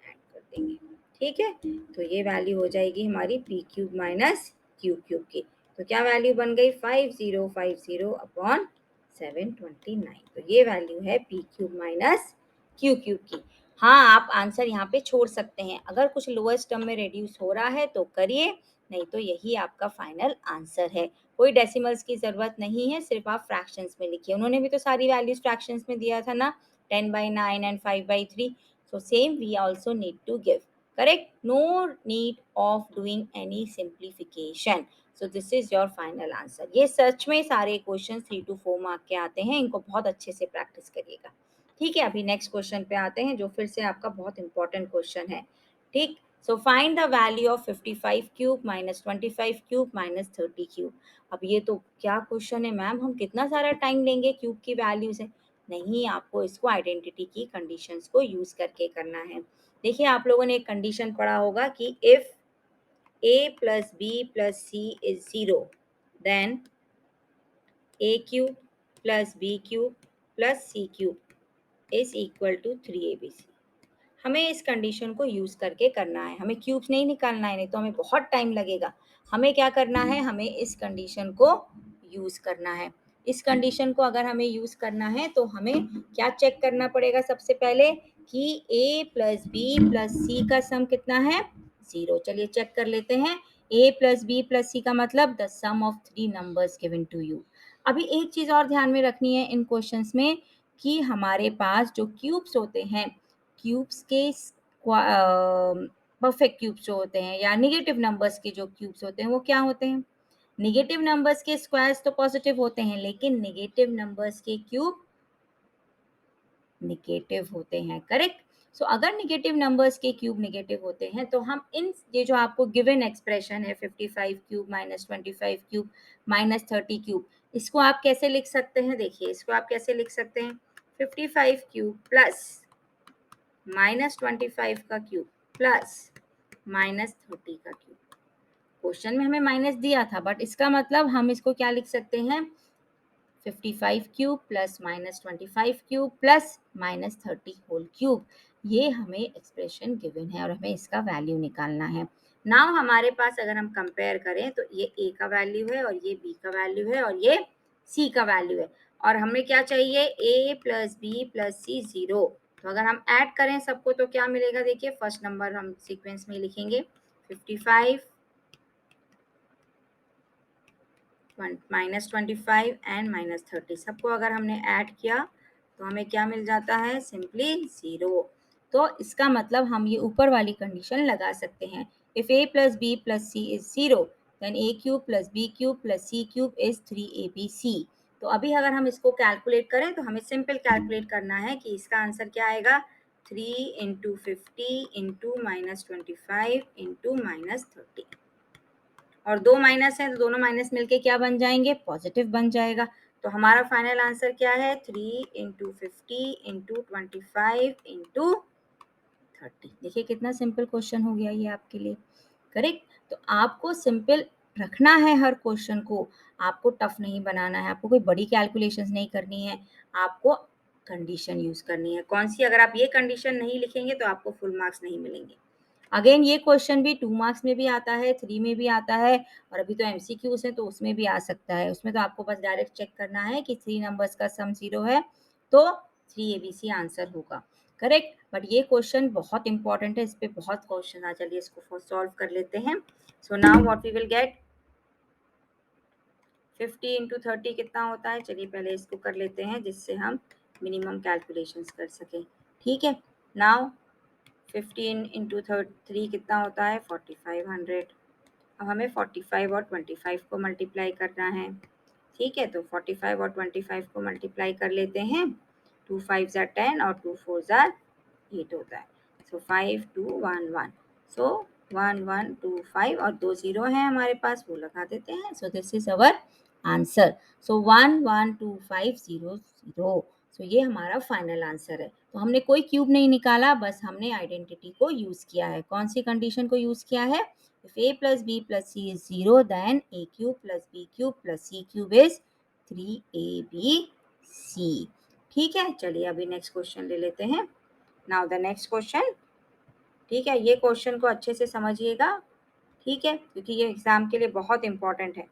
कर देंगे। ठीक है, तो ये वैल्यू हो जाएगी हमारी P cube minus q cube की। तो क्या वैल्यू बन गई 5050/729, तो ये वैल्यू है P cube minus q cube की। हाँ, आप आंसर यहाँ पे छोड़ सकते हैं, अगर कुछ लोएस्ट टर्म में रिड्यूस हो रहा है तो करिए, नहीं तो यही आपका फाइनल आंसर है। कोई डेसिमल्स की जरूरत नहीं है, सिर्फ आप फ्रैक्शंस में लिखिए। उन्होंने भी तो सारी वैल्यूज फ्रैक्शंस में दिया था ना, 10/9 and 5/3। So same we also need to give. Correct? No need of doing any simplification. So this is your final answer. ये सच में सारे क्वेश्चन 3 to 4 मार्क के आते हैं, इनको बहुत अच्छे से प्रैक्टिस करिएगा। ठीक है, अभी नेक्स्ट क्वेश्चन पे आते हैं जो फिर से आपका बहुत इंपॉर्टेंट क्वेश्चन है। ठीक, so find the value of 55 cube minus 25 cube minus 30 cube. अब ये तो क्या क्वेश्चन है मैम, हम कितना सारा टाइम लेंगे क्यूब की वैल्यू से। नहीं, आपको इसको आइडेंटिटी की कंडीशंस को यूज करके करना है। देखिए आप लोगों ने एक कंडीशन पढ़ा होगा कि if a plus b plus c is 0 then a cube plus b cube plus c cube is equal to 3abc। हमें इस कंडीशन को यूज करके करना है, हमें क्यूब्स नहीं निकालना है, नहीं तो हमें बहुत टाइम लगेगा। हमें क्या करना है, हमें इस कंडीशन को यूज करना है। इस कंडीशन को अगर हमें यूज करना है तो हमें क्या चेक करना पड़ेगा सबसे पहले कि a plus b plus c का सम कितना है 0। चलिए चेक कर लेते हैं। a plus b plus c का मतलब the sum of 3 numbers given to you. अभी एक चीज और ध्यान में रखनी है इन क्वेश्चंस में कि हमारे पास जो क्यूब्स होते हैं, क्यूब्स के परफेक्ट क्यूब्स जो होते हैं या निगेटिव नंबर्स के जो क्यूब्स होते हैं वो क्या होते हैं, निगेटिव नंबर्स के स्क्वायर्स तो पॉजिटिव होते हैं लेकिन निगेटिव नंबर्स के क्यूब निगेटिव होते हैं। करेक्ट, सो अगर निगेटिव नंबर्स के क्यूब निगेटिव होते हैं तो हम इन ये जो आपको गिवन एक्सप्रेशन है 55 cube minus 25 cube minus 30 cube, इसको आप कैसे लिख सकते हैं, देखिए इसको आप कैसे लिख सकते हैं 55 क्यूब प्लस माइनस 25 का क्यूब प्लस माइनस 30 का क्यूब। क्वेश्चन में हमें माइनस दिया था बट इसका मतलब हम इसको क्या लिख सकते हैं 55 cube plus minus 25 cube plus minus 30 whole cube. ये हमें एक्सप्रेशन गिवन है और हमें इसका वैल्यू निकालना है। नाउ हमारे पास अगर हम कंपेयर करें तो ये a का वैल्यू है और ये b का वैल्यू है और ये c का वैल्यू है, और हमें क्या चाहिए a प्लस बी प्लस सी 0। तो अगर हम ऐड करें सबको तो क्या मिलेगा, देखिए फर्स्ट नंबर हम सीक्वेंस में लिखेंगे 55 माइनस 25 एंड माइनस 30, सबको अगर हमने ऐड किया तो हमें क्या मिल जाता है सिंपली 0। तो इसका मतलब हम ये ऊपर वाली कंडीशन लगा सकते हैं, if a plus b plus c is 0 then a cube plus b cube plus c cube is 3abc। तो अभी अगर हम इसको कैलकुलेट करें तो हमें सिंपल कैलकुलेट करना है कि इसका आंसर क्या आएगा 3 into 50 into minus 25 into minus 30, और दो माइनस है तो दोनों माइनस मिलके क्या बन जाएंगे पॉजिटिव बन जाएगा। तो हमारा फाइनल आंसर क्या है, 3 इंटू 50 इंटू 25 इंटू 30। देखिए कितना सिंपल क्वेश्चन हो गया ये आपके लिए। करेक्ट। तो आपको सिंपल रखना है हर क्वेश्चन को, आपको टफ नहीं बनाना है, आपको कोई बड़ी कैलकुलेशंस नहीं करनी है, आपको कंडीशन यूज करनी है। कौन सी? अगर आप ये कंडीशन नहीं लिखेंगे तो आपको फुल मार्क्स नहीं मिलेंगे। अगेन ये क्वेश्चन भी 2 मार्क्स में भी आता है, 3 में भी आता है, और अभी तो एमसीक्यूज है तो उसमें भी आ सकता है। उसमें तो आपको बस डायरेक्ट चेक करना है कि 3 नंबर्स का सम 0 है तो 3 ABC आंसर होगा। करेक्ट। बट ये क्वेश्चन बहुत इंपॉर्टेंट है, इस पे बहुत क्वेश्चन आ, चलिए इसको सॉल्व कर लेते हैं। So now what we will get, 50 into 30 कितना होता है, चलिए पहले इसको कर लेते हैं जिससे हम मिनिमम कैलकुलेशंस कर सकें। ठीक है। नाउ 15 इंटू 3 कितना होता है, 4500। अब हमें 45 और 25 को मल्टीप्लाई करना है। ठीक है, तो 45 और 25 को मल्टीप्लाई कर लेते हैं। 2 5 ज़ा 10 और 2 4 ज़ा 8 होता है। सो 5 2 1 1, सो 1 1 2 5 और 2 0 है हमारे पास, वो लगा देते हैं। So this is our answer. So 1 1 2 5 0 0। So ये हमारा फाइनल आंसर है। तो हमने कोई क्यूब नहीं निकाला, बस हमने आइडेंटिटी को यूज किया है। कौन सी कंडीशन को यूज किया है? If a plus b plus c is 0, then a cube plus b cube plus c cube is 3abc। ठीक है, चलिए अभी नेक्स्ट क्वेश्चन ले लेते हैं। Now the next question. ठीक है, ये क्वेश्चन को अच्छे से समझिएगा। ठीक है, क्योंकि ये एग्जाम के लिए बहुत इंपॉर्टेंट है।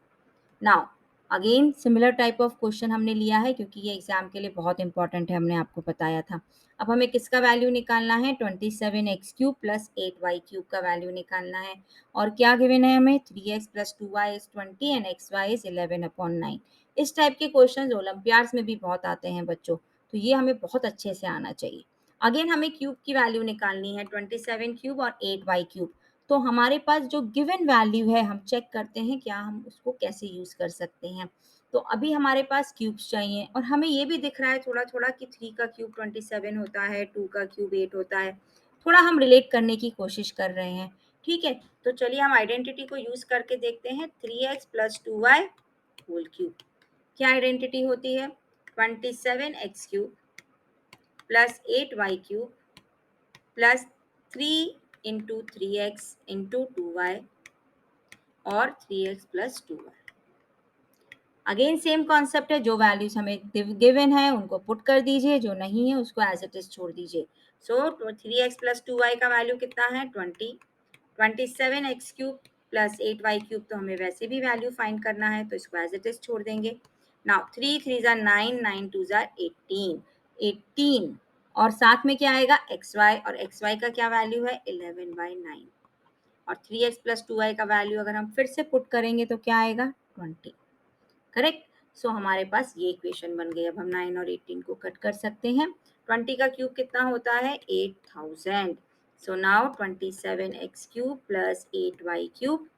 Now again similar type of question हमने लिया है क्योंकि ये एग्जाम के लिए बहुत इंपॉर्टेंट है, हमने आपको बताया था। अब हमें किसका वैल्यू निकालना है? 27x cube plus 8y cube का वैल्यू निकालना है। और क्या गिवन है हमें? 3x plus 2y is 20 and xy is 11/9। इस टाइप के क्वेश्चन ओलंपियाड्स में भी बहुत आते हैं बच्चों, तो ये हमें बहुत अच्छे से आना चाहिए। अगेन हमें क्यूब की वैल्यू निकालनी है, 27 क्यूब और 8y क्यूब। तो हमारे पास जो गिवन वैल्यू है, हम चेक करते हैं क्या हम उसको कैसे यूज कर सकते हैं। तो अभी हमारे पास क्यूब्स चाहिए और हमें ये भी दिख रहा है थोड़ा थोड़ा कि 3 का क्यूब 27 होता है, 2 का क्यूब 8 होता है। थोड़ा हम रिलेट करने की कोशिश कर रहे हैं। ठीक है, तो चलिए हम आइडेंटिटी को यूज करके देखते हैं। 3x plus 2y whole cube, क्या आइडेंटिटी होती है? 27x cube plus 8y cube plus 3 into 3x into 2y और 3x plus 2y। Again same concept है, जो वैल्यूज हमें गिवन है उनको पुट कर दीजिए, जो नहीं है उसको एज इट इज छोड़ दीजिए। सो 3x प्लस 2y का वैल्यू कितना है? 20। 27x cube plus 8y cube, तो हमें वैसे भी वैल्यू फाइंड करना है तो इसको एज इट इज छोड़ देंगे। नाउ 3 3 ज़ा 9, 9 2 ज़ा 18, 18 और साथ में क्या आएगा? xy, और xy का क्या वैल्यू है? 11/9। और 3x प्लस 2y का वैल्यू अगर हम फिर से पुट करेंगे तो क्या आएगा? 20। करेक्ट। सो हमारे पास ये इक्वेशन बन गई। अब हम 9 और 18 को कट कर सकते हैं। 20 का क्यूब कितना होता है? 8000। So now 27x cube plus 8y cube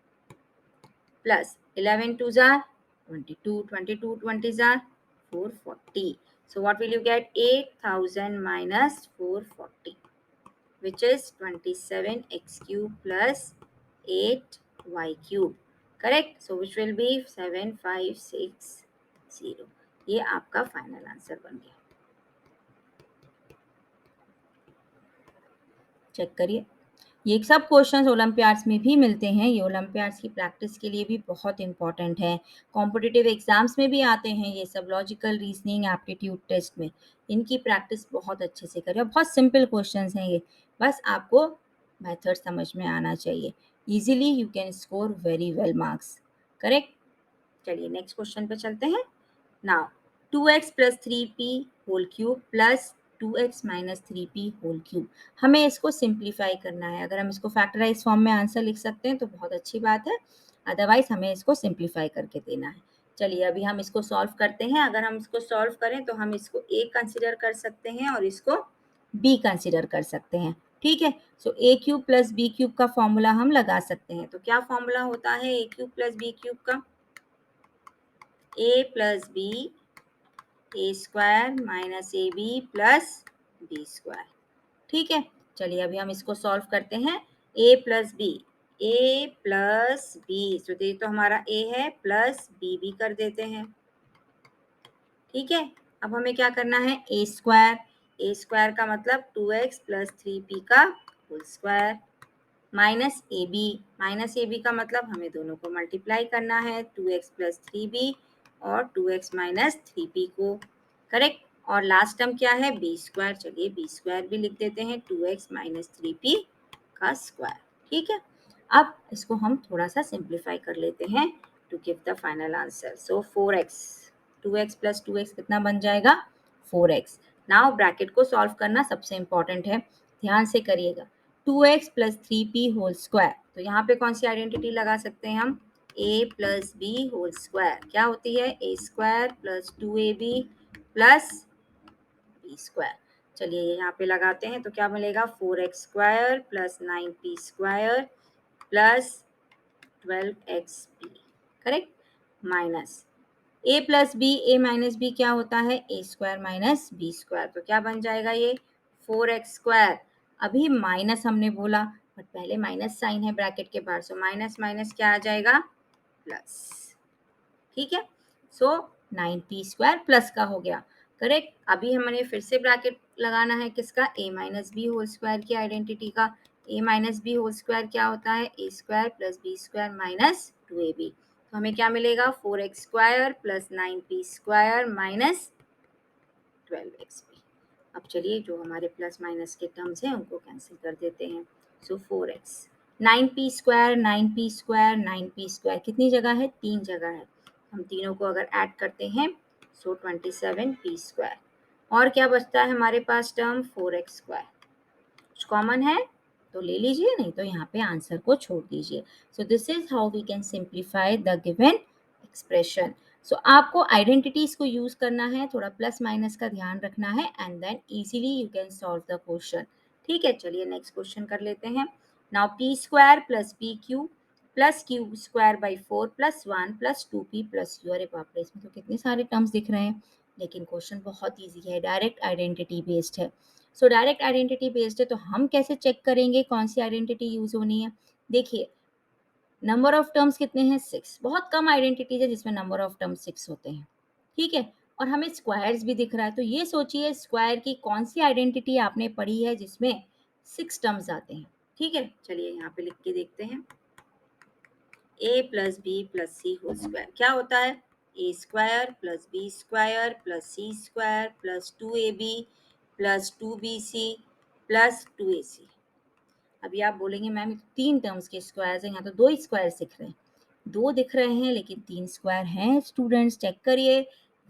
plus 11 2 jar 22, 22 20 jar 440। So what will you get? 8000 minus 440, which is 27x cube plus 8y cube. Correct? So which will be 7560। ये आपका फाइनल आंसर बन गया। Check करिए, ये सब questions Olympiads में भी मिलते हैं। ये ओलंपियाड्स की प्रैक्टिस के लिए भी बहुत इंपॉर्टेंट है। कॉम्पिटिटिव एग्जाम्स में भी आते हैं ये सब, लॉजिकल रीजनिंग एप्टीट्यूड टेस्ट में। इनकी प्रैक्टिस बहुत अच्छे से करें। बहुत सिंपल क्वेश्चंस हैं ये, बस आपको मेथड समझ में आना चाहिए। Easily you can score very well marks. Correct. चलिए नेक्स्ट क्वेश्चन पे चलते हैं। Now 2x plus 3p whole cube plus 2x minus 3p whole cube, हमें इसको सिंप्लीफाई करना है। अगर हम इसको फैक्टराइज फॉर्म में आंसर लिख सकते हैं तो बहुत अच्छी बात है, अदरवाइज हमें इसको सिंप्लीफाई करके देना है। चलिए अभी हम इसको सॉल्व करते हैं। अगर हम इसको सॉल्व करें तो हम इसको a कंसिडर कर सकते हैं और इसको b कंसिडर कर सकते हैं। ठीक है, सो a cube plus b cube का फॉर्मूला हम लगा सकते हैं। तो क्या फॉर्मूला होता है a cube plus b cube का? a plus b a square minus a b plus b square. ठीक है, चलिए अभी हम इसको सॉल्व करते हैं। a plus b, a plus b, तो ये तो हमारा a है, प्लस बी भी कर देते हैं। ठीक है, अब हमें क्या करना है, ए स्क्वायर का मतलब 2x प्लस 3p का whole square minus a b का मतलब हमें दोनों को मल्टीप्लाई करना है, 2x प्लस 3b और 2x माइनस 3p को, करेक्ट। और लास्ट टर्म क्या है, बी स्क्वायर, चलिए बी स्क्वायर भी लिख देते हैं, 2x माइनस 3p का स्क्वायर, ठीक है। अब इसको हम थोड़ा सा सिंप्लीफाई कर लेते हैं to give the final answer. So 4x, 2x plus 2x कितना बन जाएगा, 4x। नाउ ब्रैकेट को सॉल्व करना सबसे इंपॉर्टेंट है, ध्यान से करिएगा। 2x plus 3p whole square, तो यहाँ पे कौन सी आइडेंटिटी लगा सकते हैं हम, a plus b whole square क्या होती है, a square plus 2ab plus b square. चलिए यहाँ पे लगाते हैं तो क्या मिलेगा, 4x square plus 9p square plus 12xp, correct, minus a plus b, a minus b क्या होता है, a square minus b square, तो क्या बन जाएगा ये 4x स्क्वायर। अभी माइनस हमने बोला बट पहले माइनस साइन है ब्रैकेट के बाहर, सो माइनस माइनस क्या आ जाएगा, प्लस, ठीक है। सो 9p स्क्वायर प्लस का हो गया, करेक्ट। अभी हमने फिर से ब्रैकेट लगाना है किसका, a minus b whole square की आइडेंटिटी का, a minus b whole square क्या होता है, a square plus b square minus 2ab, तो हमें क्या मिलेगा, 4x square plus 9p square minus 12xp। अब चलिए जो हमारे प्लस माइनस के टर्म्स हैं उनको कैंसिल कर देते हैं। सो 4x, 9p square 9p square 9p square कितनी जगह है, 3 जगह है, हम तीनों को अगर ऐड करते हैं सो 27p स्क्वायर। और क्या बचता है हमारे पास टर्म, 4x स्क्वायर, कुछ कॉमन है तो ले लीजिए, नहीं तो यहाँ पे आंसर को छोड़ दीजिए। So this is how we can simplify the given expression. So आपको आइडेंटिटीज को यूज करना है, थोड़ा प्लस माइनस का ध्यान रखना है and then easily you can solve the question, ठीक है। चलिए नेक्स्ट क्वेश्चन कर लेते हैं। Now p square plus p q plus q square by 4 plus 1 plus 2p plus u, अरे बाप रे, इसमें तो कितने सारे टर्म्स दिख रहे हैं, लेकिन क्वेश्चन बहुत ईजी है, डायरेक्ट आइडेंटिटी बेस्ड है। सो डायरेक्ट आइडेंटिटी बेस्ड है तो हम कैसे चेक करेंगे कौन सी आइडेंटिटी यूज होनी है, देखिए नंबर ऑफ टर्म्स कितने हैं, 6, बहुत कम आइडेंटिटीज है जिसमें नंबर ऑफ टर्म्स 6 होते हैं, ठीक है। और हमें स्क्वायर्स भी दिख रहा है, तो ये सोचिए स्क्वायर की कौन सी आइडेंटिटी आपने पढ़ी है जिसमें 6 टर्म्स आते हैं, ठीक है। चलिए यहाँ पे लिख के देखते हैं, a plus b plus c whole square क्या होता है, a square plus b square plus c square plus 2ab plus 2bc plus 2ac। अभी आप बोलेंगे मैम 3 टर्म्स के स्क्वायर्स हैं, यहाँ तो 2 ही स्क्वायर्स दिख रहे हैं, 2 दिख रहे हैं लेकिन 3 स्क्वायर हैं, स्टूडेंट्स चेक करिए,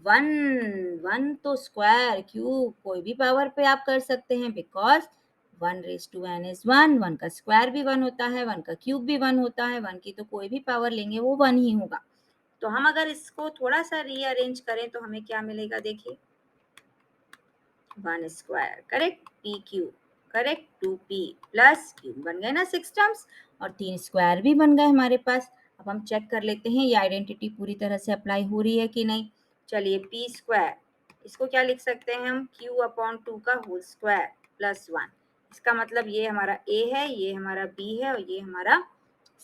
1 तो स्क्वायर क्यूब कोई भी पावर पे आप कर सकते हैं, बिकॉज 1 इज 1, 1 का स्क्वायर भी 1 होता है, 1 का क्यूब भी 1 होता है, 1 की तो कोई भी पावर लेंगे वो 1 ही होगा। तो हम अगर इसको थोड़ा सा रीअरेंज करें तो हमें क्या मिलेगा, देखिए 1 square, correct, P Q, correct, 2p plus Q, बन गए ना 6 टर्म्स, और 3 स्क्वायर भी बन गए हमारे पास। अब हम चेक कर लेते हैं ये आइडेंटिटी पूरी तरह से अप्लाई हो रही है कि नहीं। चलिए p स्क्वायर, इसको क्या लिख सकते हैं हम, q अपॉन 2 का होल स्क्वायर प्लस 1, इसका मतलब ये हमारा a है, ये हमारा b है और ये हमारा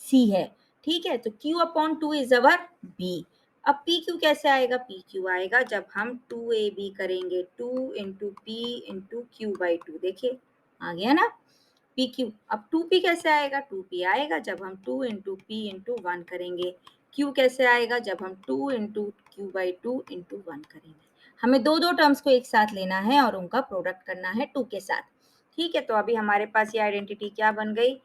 c है, ठीक है। तो q upon 2 is our b। अब पी क्यू कैसे आएगा, पी क्यू आएगा जब हम 2ab करेंगे, 2 into P into Q by 2, देखिए आ गया ना पी क्यू। अब 2p कैसे आएगा, 2p आएगा जब हम 2 इंटू पी इंटू 1 करेंगे, q कैसे आएगा जब हम 2 इंटू क्यू बाई 2 इंटू 1 करेंगे। हमें दो दो टर्म्स को एक साथ लेना है और उनका प्रोडक्ट करना है 2 के साथ, ठीक है। तो अभी हमारे पास ये आइडेंटिटी क्या बन गई,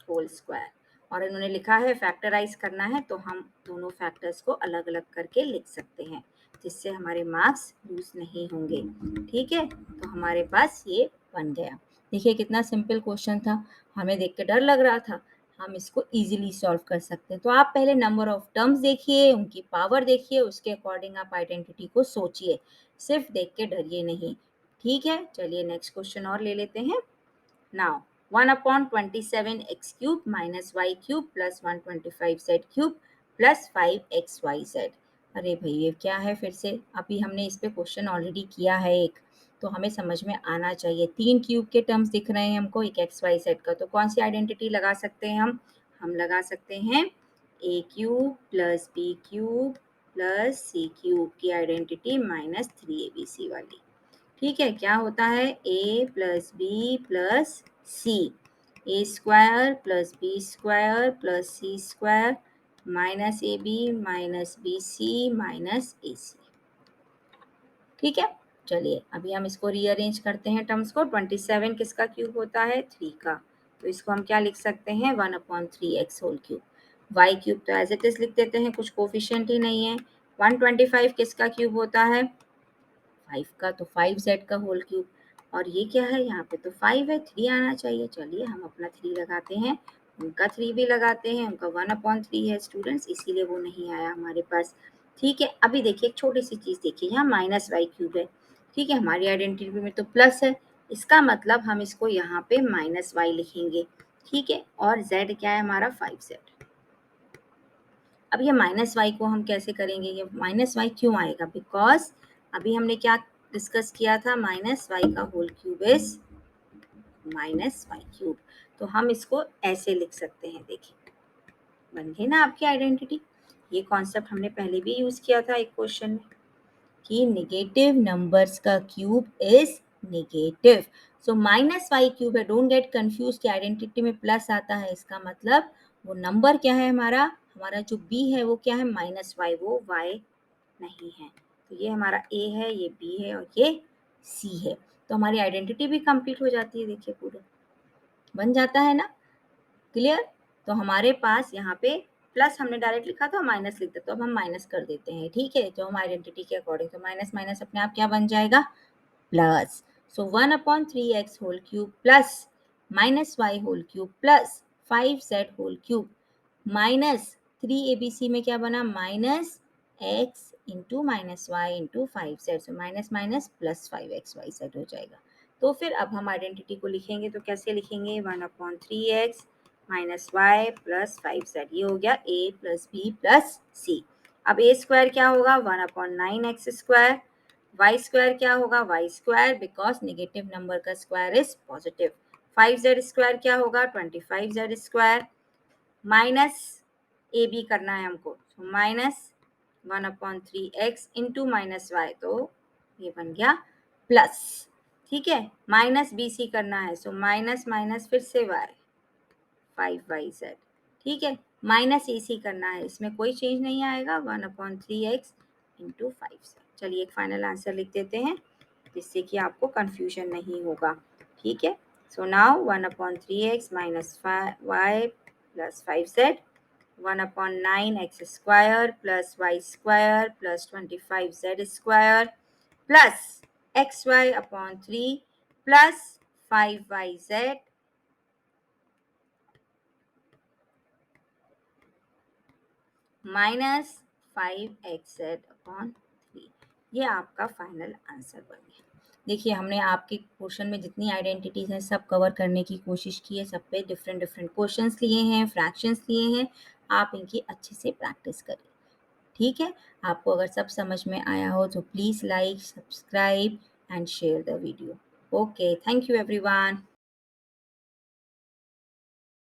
होल स्क्वायर, और इन्होंने लिखा है फैक्टराइज करना है तो हम दोनों फैक्टर्स को अलग अलग करके लिख सकते हैं जिससे हमारे मार्क्स लूज नहीं होंगे, ठीक है। तो हमारे पास ये बन गया, देखिए कितना सिंपल क्वेश्चन था, हमें देख के डर लग रहा था, हम इसको इजीली सॉल्व कर सकते हैं। तो आप पहले नंबर ऑफ टर्म्स देखिए, उनकी पावर देखिए, उसके अकॉर्डिंग आप आइडेंटिटी को सोचिए, सिर्फ देख के डरिए नहीं, ठीक है। चलिए नेक्स्ट क्वेश्चन और ले लेते हैं। Now 1 upon 27 x cube minus y cube plus 125 z cube plus 5 x y z। अरे भाई ये क्या है, फिर से अभी हमने इस पे क्वेश्चन ऑलरेडी किया है एक, तो हमें समझ में आना चाहिए। 3 क्यूब के टर्म्स दिख रहे हैं हमको, एक एक्स वाई जेड का, तो कौन सी आइडेंटिटी लगा सकते हैं हम लगा सकते हैं a cube plus b cube plus c cube की आइडेंटिटी माइनस 3abc वाली। ठीक है, क्या होता है a plus b plus c, a square plus b square plus c square minus a b minus b c minus a c. ठीक है, चलिए अभी हम इसको रीअरेंज करते हैं टर्म्स को। 27 किसका क्यूब होता है 3 का, तो इसको हम क्या लिख सकते हैं 1/3x whole cube. Y cube तो एज इट इज लिख देते हैं, कुछ कोफिशिएंट ही नहीं है। 125 किसका क्यूब होता है 5 का, तो 5z का होल क्यूब। और ये क्या है यहाँ पे तो 5 है, 3 आना चाहिए। चलिए हम अपना 3 लगाते हैं, उनका 3 भी लगाते हैं, उनका 1/3 है स्टूडेंट्स, इसीलिए वो नहीं आया हमारे पास। ठीक है, अभी देखिए एक छोटी सी चीज़ देखिए, यहाँ माइनस वाई क्यूब है। ठीक है, हमारी आइडेंटिटी में तो प्लस है, इसका मतलब हम इसको यहाँ पे माइनस वाई लिखेंगे। ठीक है, और z क्या है हमारा 5z। अब ये माइनस वाई को हम कैसे करेंगे, ये माइनस वाई क्यों आएगा, बिकॉज अभी हमने क्या डिस्कस किया था, माइनस वाई का whole cube is minus y cube. तो हम इसको ऐसे लिख सकते हैं, देखिए बन गई ना आपकी आइडेंटिटी। ये कॉन्सेप्ट हमने पहले भी यूज किया था एक क्वेश्चन में कि नेगेटिव नंबर्स का cube is negative. So minus y cube है, डोंट गेट कंफ्यूज कि आइडेंटिटी में प्लस आता है, इसका मतलब वो नंबर क्या है हमारा, हमारा जो b है वो क्या है माइनस वाई, वो y नहीं है। तो ये हमारा a है, ये b है और ये c है। तो हमारी आइडेंटिटी भी कंप्लीट हो जाती है, देखिए पूरा बन जाता है ना, क्लियर। तो हमारे पास यहाँ पे प्लस हमने डायरेक्ट लिखा था, माइनस लिखते तो अब हम माइनस कर देते हैं। ठीक है, तो हम आइडेंटिटी के अकॉर्डिंग, तो माइनस माइनस अपने आप क्या बन जाएगा plus. So 1/3x whole cube plus minus y whole cube plus 5z whole cube minus 3abc में क्या बना minus x into minus y into 5z, so minus minus plus 5xyz हो जाएगा। तो फिर अब हम आइडेंटिटी को लिखेंगे तो कैसे लिखेंगे 1/3x minus Y plus 5z, ये हो गया a plus b plus c। अब a स्क्वायर क्या होगा 1/9x स्क्वायर, वाई स्क्वायर क्या होगा y square, because negative number का square is positive. 5z square क्या होगा 25z square minus a B करना है हमको, तो minus 1/3x into minus Y, तो ये बन गया प्लस। ठीक है, माइनस बी सी करना है, सो माइनस माइनस फिर से y 5yz। ठीक है, माइनस ए सी करना है, इसमें कोई चेंज नहीं आएगा 1/3x इंटू 5z। चलिए एक फाइनल आंसर लिख देते हैं जिससे कि आपको कंफ्यूजन नहीं होगा। ठीक है, so now 1/3x minus y plus 5z 1/9x square plus y square plus 25z square plus xy/3 plus 5yz minus 5xz/3। ये आपका फाइनल आंसर बन गया। देखिए हमने आपके क्वेश्चन में जितनी आइडेंटिटीज हैं सब कवर करने की कोशिश की है, सब पे डिफरेंट डिफरेंट क्वेश्चंस लिए हैं, फ्रैक्शंस लिए हैं, आप इनकी अच्छे से प्रैक्टिस करिए। ठीक है, आपको अगर सब समझ में आया हो तो please like, subscribe and share the video. Okay, thank you everyone.